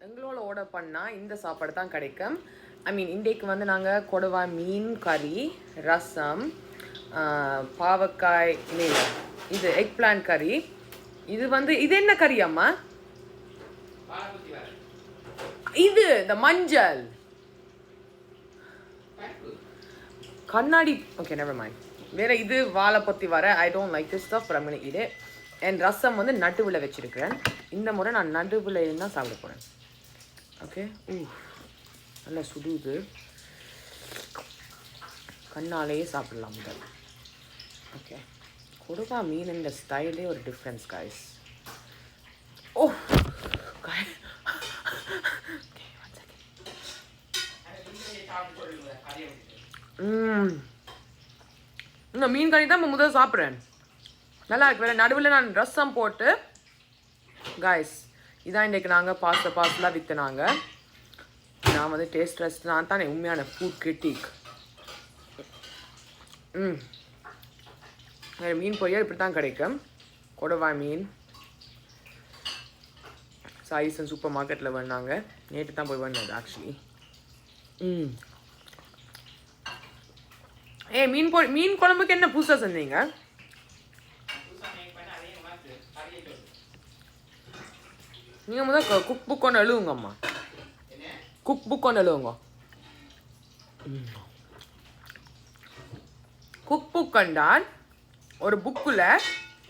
எங்களோட ஆர்டர் பண்ணால் இந்த சாப்பாடு தான் கிடைக்கும். ஐ மீன் இன்றைக்கு வந்து நாங்கள் கொடுவா மீன் கறி, ரசம், பாவக்காய் இல்லை இது எக் பிளான் கறி. இது வந்து இது என்ன கறி அம்மா? இது இந்த மஞ்சள் கண்ணாடி. Okay never mind. வேற இது வாழை பொத்தி வர. I don't like this stuff but I'm gonna eat it. And rasam வந்து நடுவில் வச்சிருக்கிறேன். இந்த முறை நான் நடுவில் தான் சாப்பிட போகிறேன். ஓகே. நல்லா சுடுது. கண்ணாலேயே சாப்பிடலாம் முதல். ஓகே. கொடுவா மீன் இந்த ஸ்டைலே ஒரு டிஃப்ரென்ஸ் காய்ஸ். ஓ இந்த மீன் கறி தான் முதல் சாப்பிட்றேன். நல்லா இருக்கு. வேறு நடுவில் நான் ரசம் போட்டு காய்ஸ் இதான் இன்றைக்கு நாங்கள் பார்சலாக விற்றுனாங்க. நான் வந்து டேஸ்ட் ரெஸ்ட் நான் தானே உண்மையான ஃபுட் கிரிட்டிக். வேறு மீன் பொரியல் இப்படி தான் கிடைக்கும். கொடுவா மீன் சாயிசன் சூப்பர் மார்க்கெட்டில் வேணாங்க. நேற்று தான் போய் வேணது ஆக்சுவலி. மீன் குழம்புக்கு என்ன புதுசாக செஞ்சீங்க? நீங்கள் முதல் குக் புக் ஒன்று எழுவுங்கம்மா. குக் புக் ஒன்று எழுவுங்க. குக் புக் கண்டால் ஒரு புக்கில்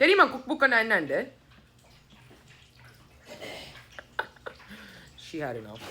தெரியுமா குக் புக் கண்டா என்னண்டு? She had enough.